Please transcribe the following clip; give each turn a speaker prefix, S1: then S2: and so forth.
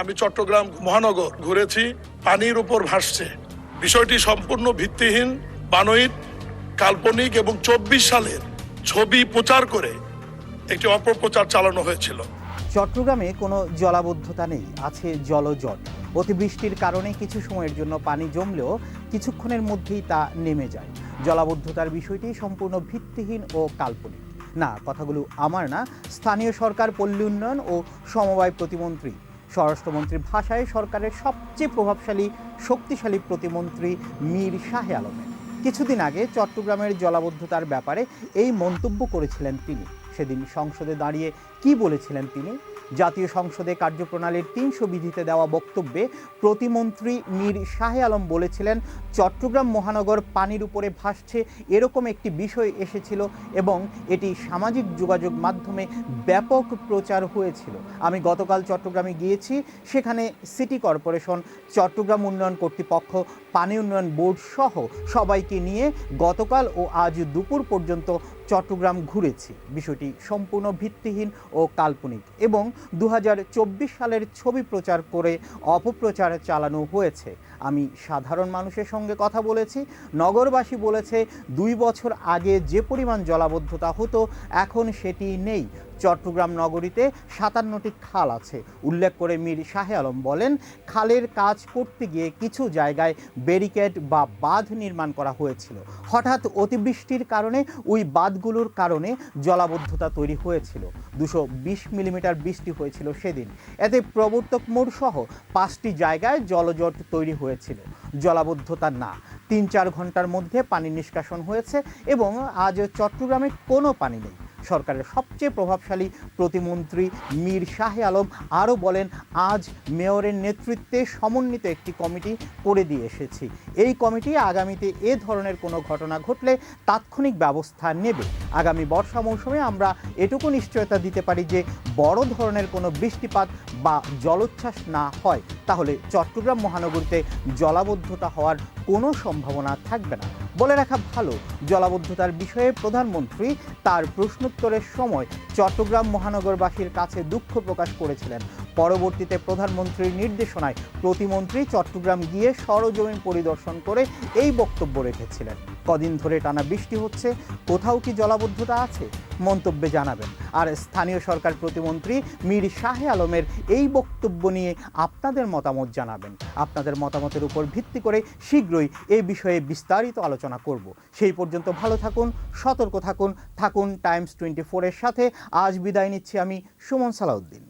S1: আমি চট্টগ্রাম মহানগর ঘুরেছি, পানির উপর ভাসছে। বিষয়টি সম্পূর্ণ ভিত্তিহীন, বানোয়াট, কাল্পনিক এবং 24 সালের ছবি প্রচার করে একটি অপপ্রচার চালানো হয়েছিল।
S2: চট্টগ্রামে কোনো জলাবদ্ধতা নেই, আছে জলজট। অতিবৃষ্টির কারণে কিছু সময়ের জন্য পানি জমলেও কিছুক্ষণের মধ্যেই তা নেমে যায়। জলাবদ্ধতার বিষয়টি সম্পূর্ণ ভিত্তিহীন ও কাল্পনিক। না, কথাগুলো আমার না, স্থানীয় সরকার, পল্লী উন্নয়ন ও সমবায় প্রতিমন্ত্রী, স্বরাষ্ট্রমন্ত্রীর ভাষায় সরকারের সবচেয়ে প্রভাবশালী শক্তিশালী প্রতিমন্ত্রী মীর শাহে আলমের। কিছুদিন আগে চট্টগ্রামের জলাবদ্ধতার ব্যাপারে এই মন্তব্য করেছিলেন তিনি। সেদিন সংসদে দাঁড়িয়ে কি বলেছিলেন তিনি? জাতীয় সংসদে কার্যপ্রণালীর ৩০০ বিধিতে দেওয়া বক্তব্যে প্রতিমন্ত্রী মীর শাহে আলম বলেছিলেন, চট্টগ্রাম মহানগর পানির উপরে ভাসছে এরকম একটি বিষয় এসেছিল এবং এটি সামাজিক যোগাযোগ মাধ্যমে ব্যাপক প্রচার হয়েছিল। আমি গতকাল চট্টগ্রামে গিয়েছি, সেখানে সিটি কর্পোরেশন, চট্টগ্রাম উন্নয়ন কর্তৃপক্ষ, পানি উন্নয়ন বোর্ড সহ সবাইকে নিয়ে গতকাল ও আজ দুপুর পর্যন্ত চট্টগ্রাম ঘুরেছি। বিষয়টি সম্পূর্ণ ভিত্তিহীন ও কাল্পনিক এবং 2024 সালের ছবি প্রচার করে অপপ্রচার চালানো হয়েছে। আমি সাধারণ মানুষের সঙ্গে কথা বলেছি, নগরবাসী বলেছে 2 বছর আগে যে পরিমাণ জলাবদ্ধতা হতো এখন সেটি নেই। চট্টগ্রাম নগরীতে 57টি খাল আছে উল্লেখ করে মীর শাহে আলম বলেন, খালের কাজ করতে গিয়ে কিছু জায়গায় ব্যারিকেড বা বাঁধ নির্মাণ করা হয়েছিল। হঠাৎ অতিবৃষ্টির কারণে ওই বাঁধগুলোর কারণে জলাবদ্ধতা তৈরি হয়েছিল। 220 মিলিমিটার বৃষ্টি হয়েছিল সেদিন। এতে প্রবর্তক মোড় সহ 5টি জায়গায় জলজট তৈরি হয়েছিল। জলাবদ্ধতা না, 3-4 ঘন্টার মধ্যে পানি নিষ্কাশন হয়েছে এবং আজ চট্টগ্রামে কোনো পানি নেই। সরকারের সবচেয়ে প্রভাবশালী প্রতিমন্ত্রী মীর শাহে আলম আরও বলেন, আজ মেয়রের নেতৃত্বে সমন্বিত একটি কমিটি করে দিয়ে এসেছি। এই কমিটি আগামীতে এ ধরনের কোনো ঘটনা ঘটলে তাৎক্ষণিক ব্যবস্থা নেবে। আগামী বর্ষা মৌসুমে আমরা এটুকু নিশ্চয়তা দিতে পারি যে বড় ধরনের কোনো বৃষ্টিপাত বা জলোচ্ছ্বাস না হয়, তাহলে চট্টগ্রাম মহানগরীতে জলাবদ্ধতা হওয়ার কোনো সম্ভাবনা থাকবে না। বলে রাখা ভালো, জলাবদ্ধতার বিষয়ে প্রধানমন্ত্রী তার প্রশ্নোত্তরের সময় চট্টগ্রাম মহানগরবাসীর কাছে দুঃখ প্রকাশ করেছিলেন। পরবর্তীতে প্রধানমন্ত্রীর নির্দেশনায় প্রতিমন্ত্রী চট্টগ্রাম গিয়ে সরজমিন পরিদর্শন করে এই বক্তব্য রেখেছিলেন। কদিন ধরে টানা বৃষ্টি হচ্ছে, কোথাও কি জলাবদ্ধতা আছে? মন্তব্যে জানাবেন। আর স্থানীয় সরকার প্রতিমন্ত্রী মীর শাহে আলমের এই বক্তব্য নিয়ে আপনাদের মতামত জানাবেন। আপনাদের মতামতের উপর ভিত্তি করে শীঘ্রই এই বিষয়ে বিস্তারিত আলোচনা করব। সেই পর্যন্ত ভালো থাকুন, সতর্ক থাকুন, থাকুন টাইমস 24 এর সাথে। আজ বিদায় নিচ্ছি আমি, সুমন সালাউদ্দিন।